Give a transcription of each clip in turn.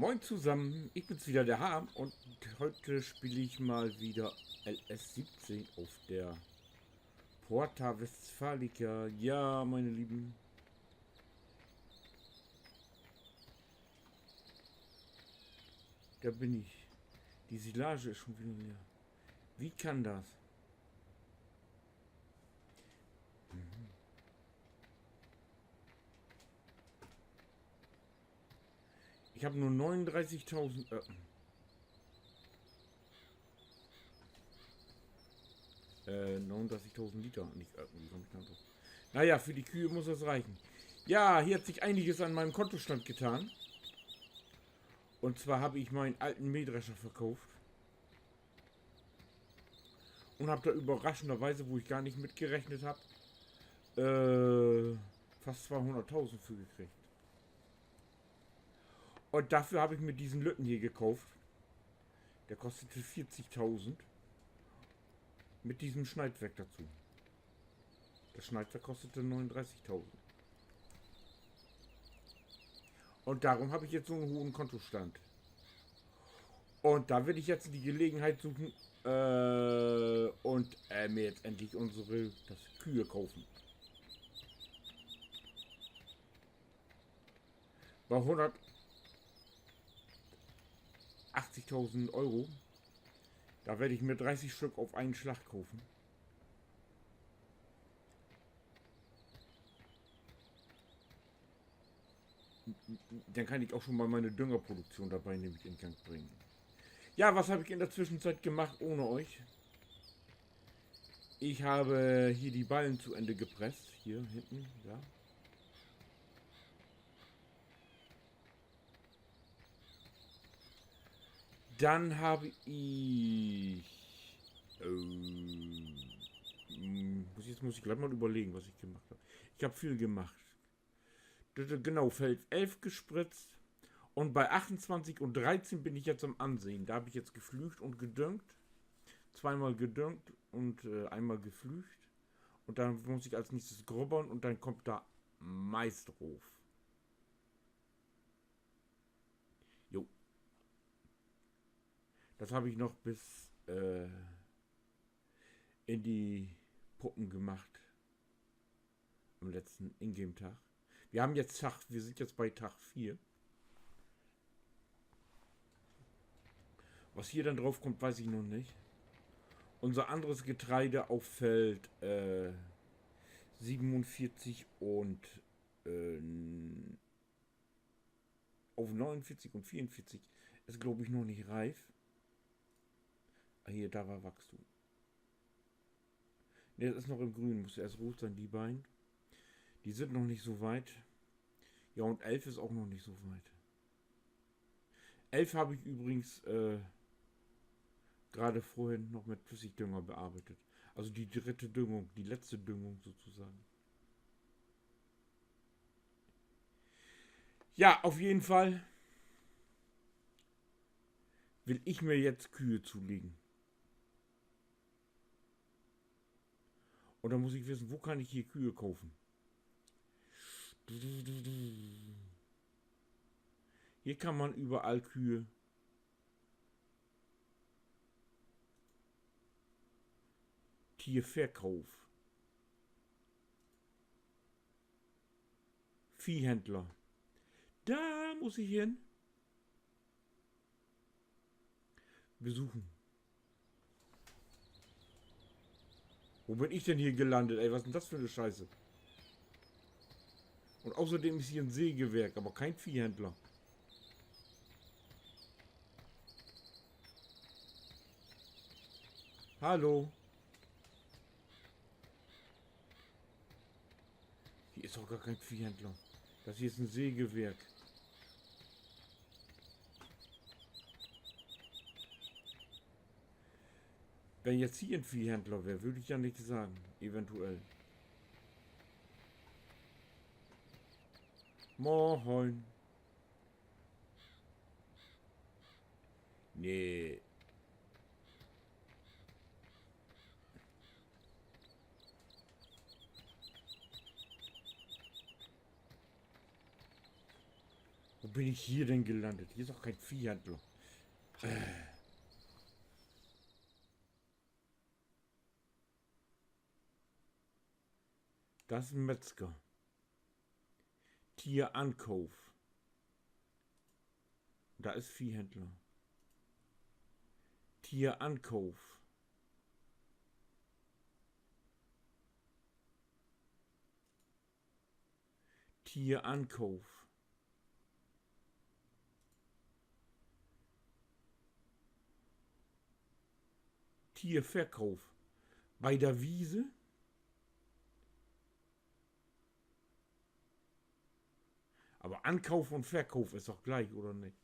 Moin zusammen, ich bin's wieder, der Harm, und heute spiele ich mal wieder LS17 auf der Porta Westfalica. Ja, meine Lieben, da bin ich. Die Silage ist schon wieder leer. Wie kann das? Ich habe nur 39.000 39.000 Liter, nicht wie komme ich da drauf? Naja, für die Kühe muss das reichen. Ja, hier hat sich einiges an meinem Kontostand getan. Und zwar habe ich meinen alten Mähdrescher verkauft. Und habe da überraschenderweise, wo ich gar nicht mitgerechnet habe, fast 200.000 für gekriegt. Und dafür habe ich mir diesen Lütten hier gekauft. Der kostete 40.000. Mit diesem Schneidwerk dazu. Das Schneidwerk kostete 39.000. Und darum habe ich jetzt so einen hohen Kontostand. Und da will ich jetzt die Gelegenheit suchen und mir jetzt endlich das Kühe kaufen. Bei 180.000 Euro. Da werde ich mir 30 Stück auf einen Schlag kaufen. Dann kann ich auch schon mal meine Düngerproduktion dabei nämlich in Gang bringen. Ja, was habe ich in der Zwischenzeit gemacht ohne euch? Ich habe hier die Ballen zu Ende gepresst. Hier hinten, ja. Dann habe ich... jetzt muss ich gleich mal überlegen, was ich gemacht habe. Ich habe viel gemacht. Genau, Feld 11 gespritzt. Und bei 28 und 13 bin ich jetzt am Ansehen. Da habe ich jetzt geflügt und gedüngt. Zweimal gedüngt und einmal geflügt. Und dann muss ich als nächstes grubbern und dann kommt da Mais drauf. Jo. Das habe ich noch bis in die Puppen gemacht. Am letzten Ingame-Tag. Wir sind jetzt bei Tag 4. Was hier dann drauf kommt, weiß ich noch nicht. Unser anderes Getreide auf Feld 47 und auf 49 und 44 ist, glaube ich, noch nicht reif. Hier, da war Wachstum. Ne, das ist noch im Grün, muss erst rot sein, die beiden. Die sind noch nicht so weit. Ja, und 11 ist auch noch nicht so weit. 11 habe ich übrigens gerade vorhin noch mit Flüssigdünger bearbeitet. Also die dritte Düngung, die letzte Düngung sozusagen. Ja, auf jeden Fall will ich mir jetzt Kühe zulegen. Und dann muss ich wissen, wo kann ich hier Kühe kaufen? Hier kann man überall Kühe. Tierverkauf. Viehhändler. Da muss ich hin. Besuchen. Wo bin ich denn hier gelandet? Ey, was ist denn das für eine Scheiße? Und außerdem ist hier ein Sägewerk, aber kein Viehhändler. Hallo. Hier ist doch gar kein Viehhändler. Das hier ist ein Sägewerk. Wenn jetzt hier ein Viehhändler wäre, würde ich ja nichts sagen. Eventuell. Moin. Nee. Wo bin ich hier denn gelandet? Hier ist auch kein Viehhändler. Das ist ein Metzger. Tierankauf. Da ist Viehhändler. Tierankauf. Tierankauf. Tierverkauf. Bei der Wiese. Aber Ankauf und Verkauf ist doch gleich, oder nicht?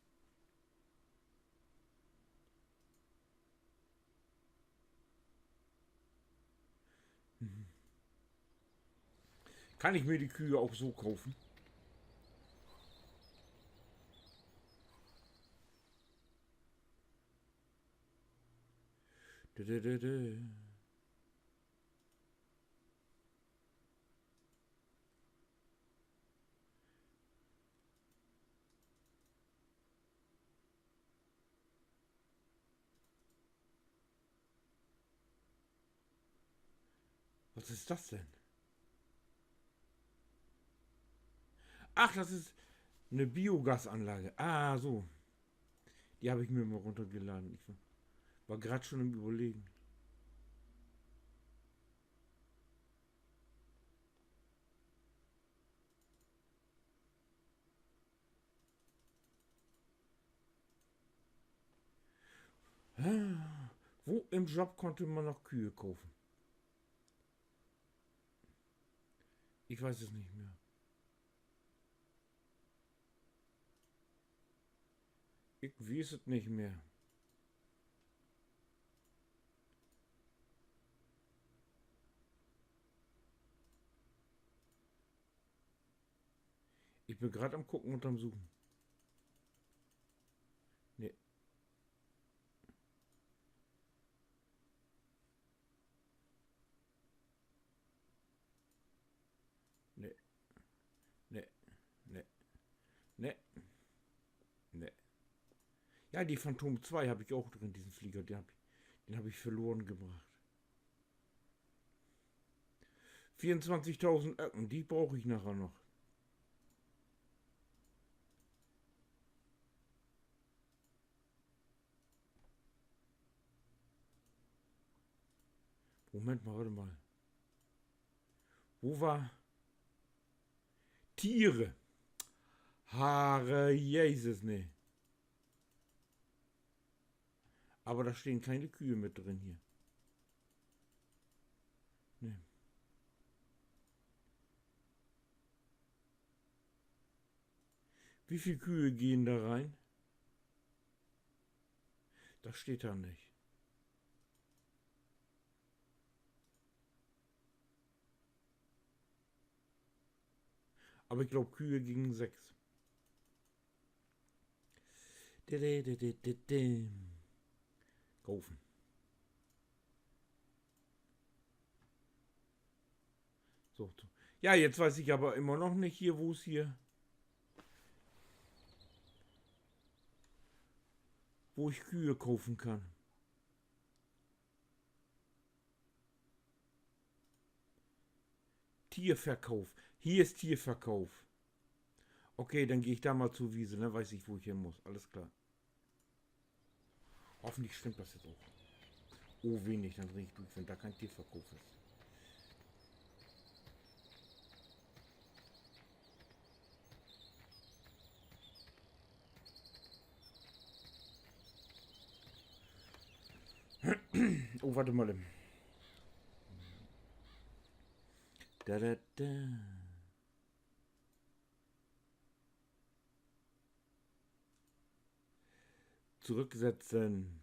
Kann ich mir die Kühe auch so kaufen? Was ist das denn? Ach, das ist eine Biogasanlage. Ah, so. Die habe ich mir mal runtergeladen. Ich war gerade schon im Überlegen. Wo im Job konnte man noch Kühe kaufen? Ich weiß es nicht mehr. Ich weiß es nicht mehr. Ich bin gerade am Gucken und am Suchen. Nee. Nee. Nee. Nee. Nee. Nee. Ja, die Phantom 2 habe ich auch drin, diesen Flieger. Den hab ich verloren gebracht. 24.000 Öcken, die brauche ich nachher noch. Moment mal, warte mal. Wo war Tiere? Haare, Jesus, ne. Aber da stehen keine Kühe mit drin hier. Nee. Wie viele Kühe gehen da rein? Das steht da nicht. Aber ich glaube, Kühe gingen 6. Kaufen. So. Ja, jetzt weiß ich aber immer noch nicht hier, wo ich Kühe kaufen kann. Tierverkauf. Hier ist Tierverkauf. Okay, dann gehe ich da mal zur Wiese, dann weiß ich, wo ich hin muss. Alles klar. Hoffentlich stimmt das jetzt auch. Oh, wenig, dann drehe ich durch, wenn da kein Tierverkauf ist. Oh, warte mal. Da, da, da. Zurücksetzen.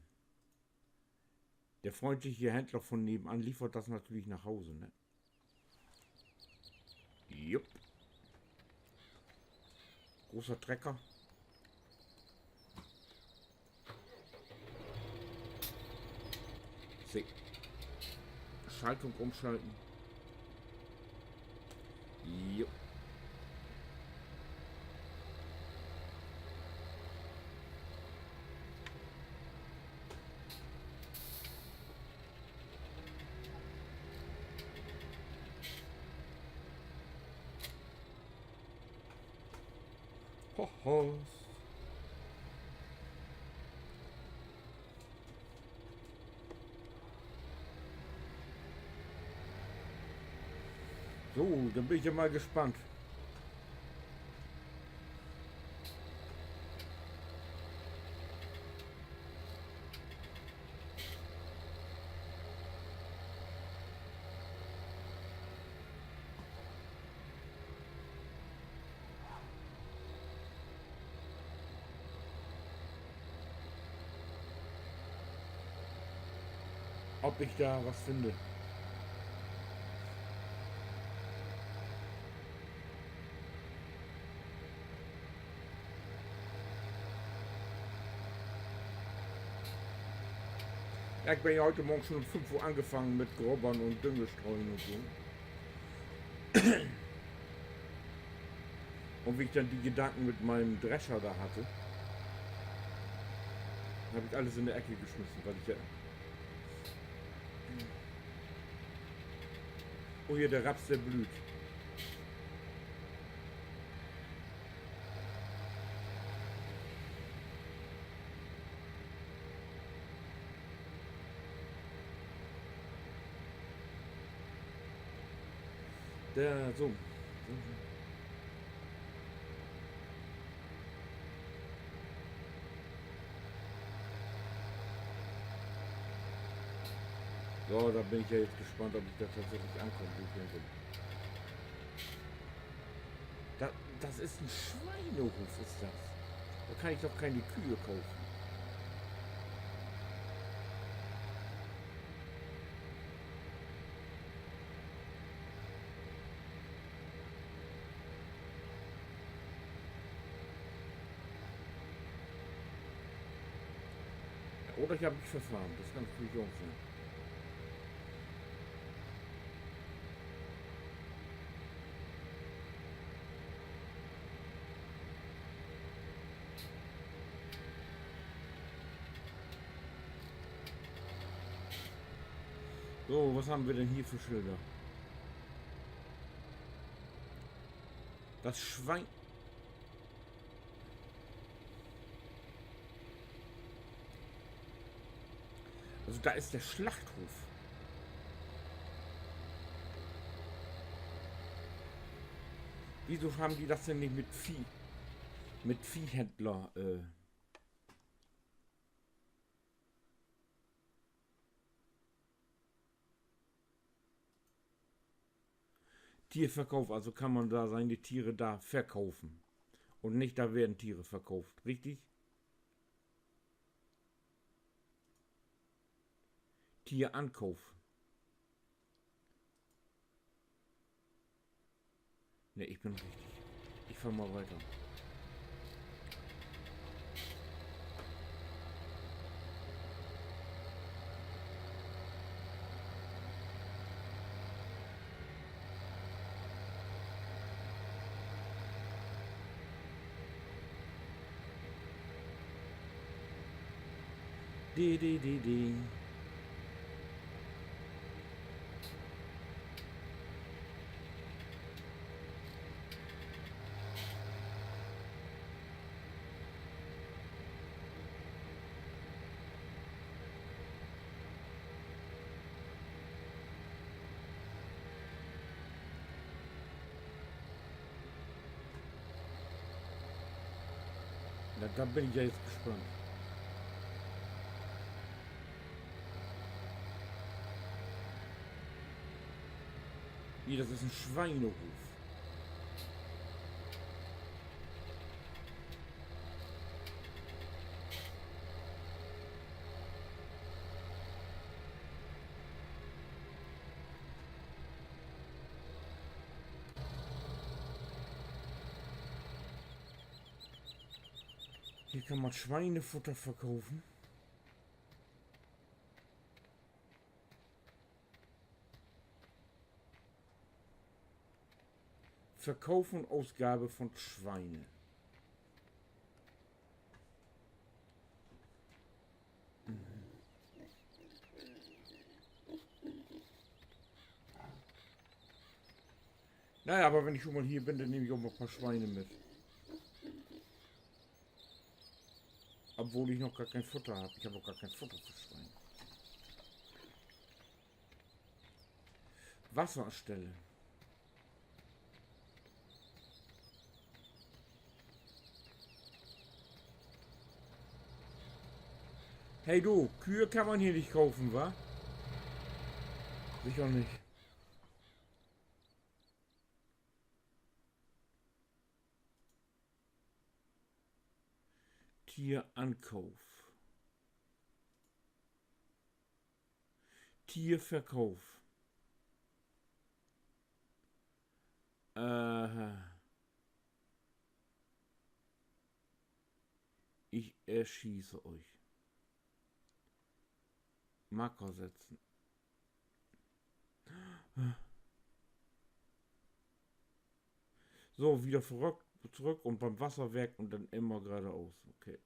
Der freundliche Händler von nebenan liefert das natürlich nach Hause, ne? Jupp. Großer Trecker. Schaltung umschalten. Jupp. Horst. So, dann bin ich ja mal gespannt. Ob ich da was finde. Ja, ich bin ja heute Morgen schon um 5 Uhr angefangen mit Grubbern und Düngestreuen und so. Und wie ich dann die Gedanken mit meinem Drescher da hatte, habe ich alles in der Ecke geschmissen, weil ich ja... Oh, hier der Raps, der blüht. Der, so. So, da bin ich ja jetzt gespannt, ob ich da tatsächlich ankomme. Das ist ein Schweinehof, ist das. Da kann ich doch keine Kühe kaufen. Oder ich habe mich verfahren, das kann natürlich auch sein. So, was haben wir denn hier für Schilder? Das Schwein... Also da ist der Schlachthof. Wieso haben die das denn nicht mit Viehhändler? Tierverkauf, also kann man da seine Tiere da verkaufen. Und nicht da werden Tiere verkauft, richtig? Tierankauf. Ne, ich bin richtig. Ich fahr mal weiter. Die. Na, da bin ich ja jetzt gespannt. Nee, das ist ein Schweinehof. Hier kann man Schweinefutter verkaufen. Verkauf und Ausgabe von Schweine. Naja, aber wenn ich schon mal hier bin, dann nehme ich auch mal ein paar Schweine mit. Obwohl ich noch gar kein Futter habe. Ich habe auch gar kein Futter für Schweine. Wasserstelle. Hey du, Kühe kann man hier nicht kaufen, wa? Sicher nicht. Tierankauf. Tierverkauf. Ich erschieße euch. Marker setzen. So, wieder zurück und beim Wasserwerk und dann immer geradeaus. Okay.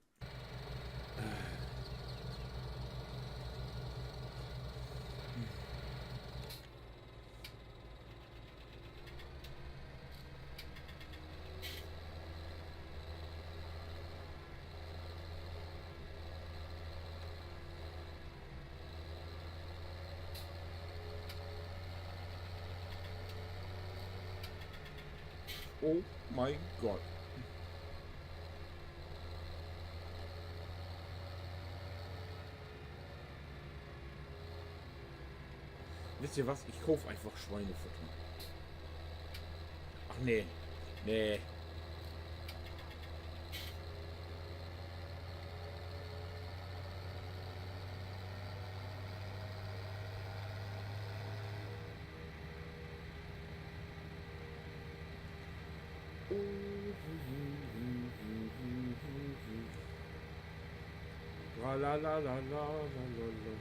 Oh mein Gott. Wisst ihr was? Ich kaufe einfach Schweinefutter. Ach nee. Nee. La la la la la la la.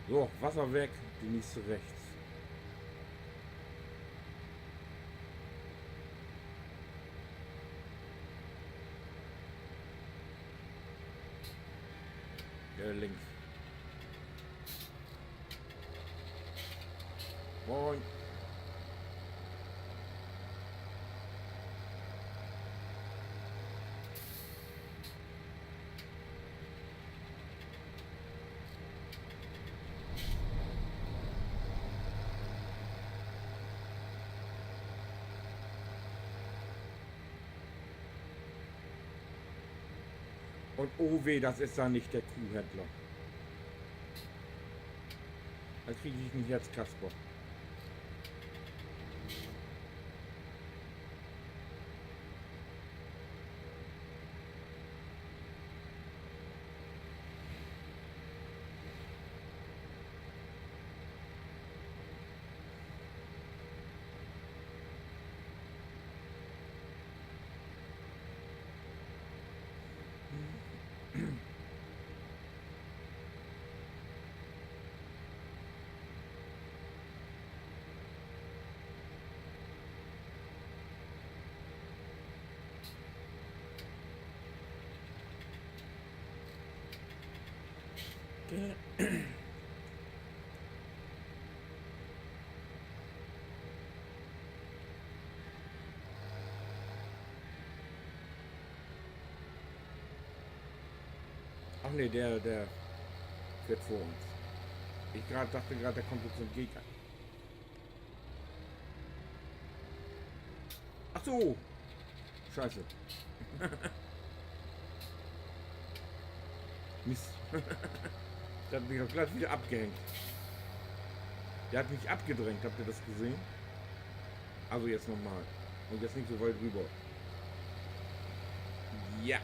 So, Wasserwerk, die nächste rechts. Links. Moin. Und oh weh, das ist da nicht der Kuhhändler. Da kriege ich ein Herzkasper. Ach nee, der fährt vor uns. Ich dachte gerade, der kommt uns entgegen. Ach so. Scheiße. Mist. Der hat mich doch gleich wieder abgehängt. Der hat mich abgedrängt, habt ihr das gesehen? Also jetzt nochmal. Und jetzt nicht so weit rüber. Ja.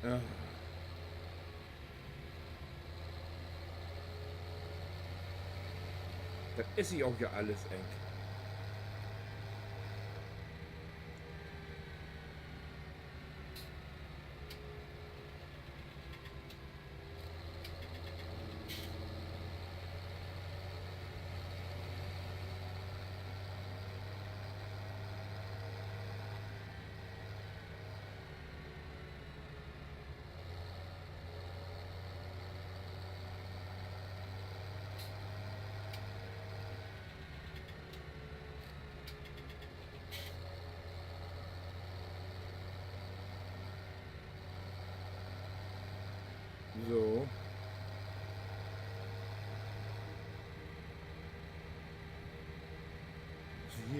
Ah. Das ist ja auch ja alles eng.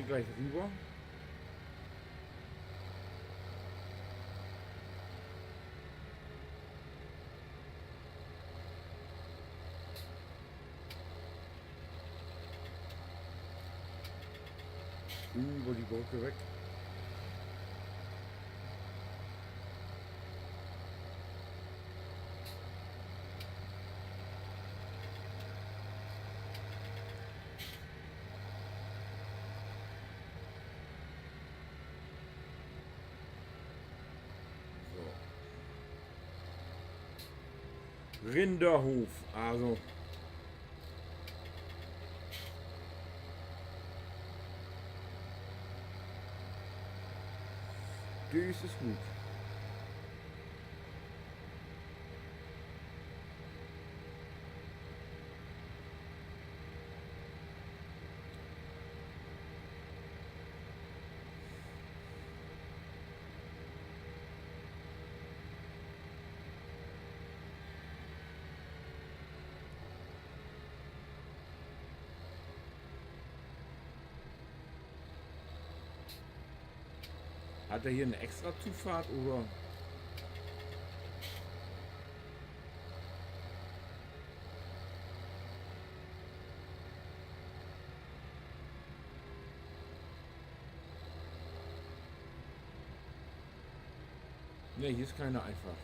gleich rüber. Über die Brücke weg. So. Rinderhof, also das ist gut. Hat er hier eine extra Zufahrt oder? Ne, hier ist keine Einfahrt.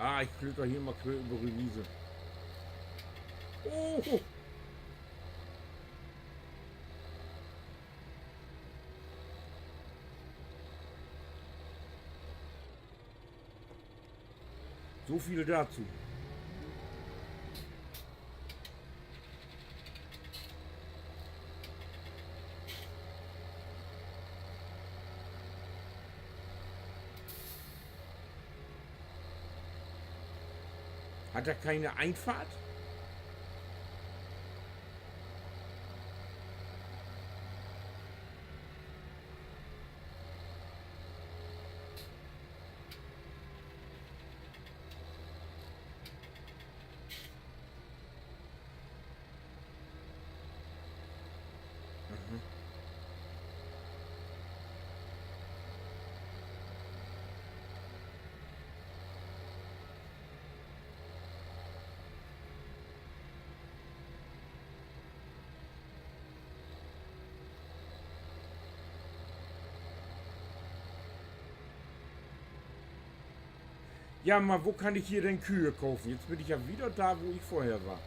Ah, ich klöter hier mal quer über die Wiese. Oh! So viel dazu. Hat er keine Einfahrt? Ja, mal, wo kann ich hier denn Kühe kaufen? Jetzt bin ich ja wieder da, wo ich vorher war.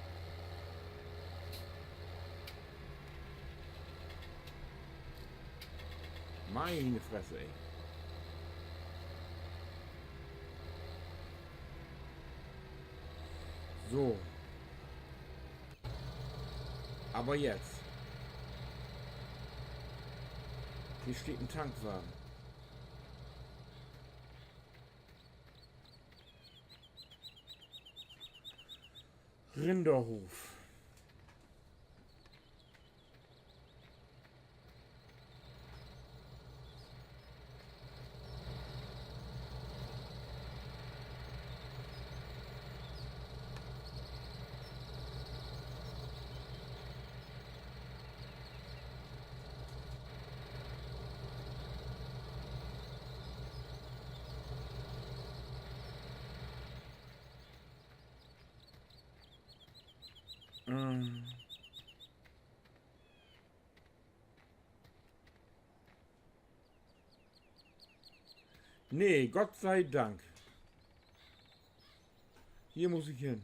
Meine Fresse, ey. So. Aber jetzt. Hier steht ein Tankwagen. Rinderhof. Nee, Gott sei Dank. Hier muss ich hin.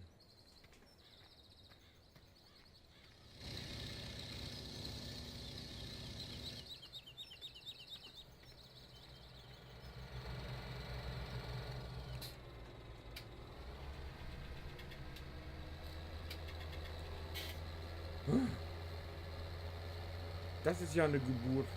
Das ist ja eine Geburt.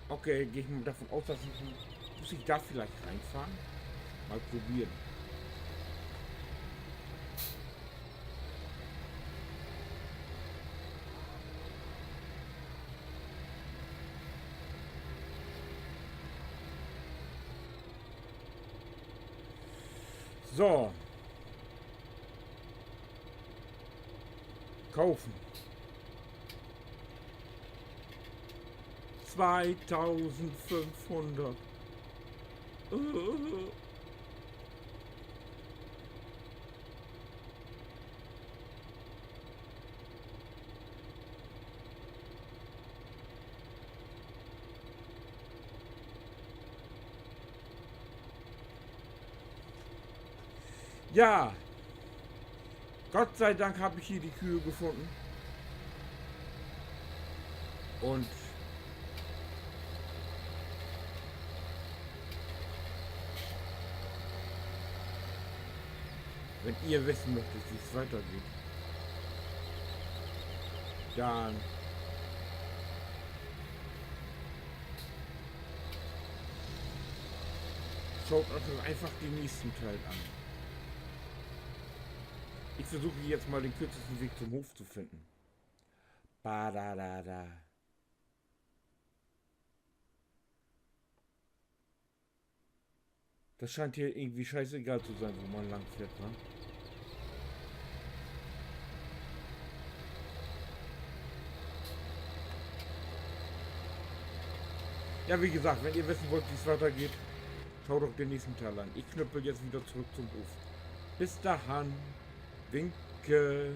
Okay, gehe ich mal davon aus, dass muss ich da vielleicht reinfahren? Mal probieren. So. Kaufen. 2500. Ja, Gott sei Dank habe ich hier die Kühe gefunden. Und wenn ihr wissen möchtet, wie es weitergeht, dann schaut euch einfach den nächsten Teil an. Ich versuche jetzt mal den kürzesten Weg zum Hof zu finden. Badadada. Das scheint hier irgendwie scheißegal zu sein, wo man lang fährt, ne? Ja, wie gesagt, wenn ihr wissen wollt, wie es weitergeht, schaut doch den nächsten Teil an. Ich knüppel jetzt wieder zurück zum Hof. Bis dahin. Winke.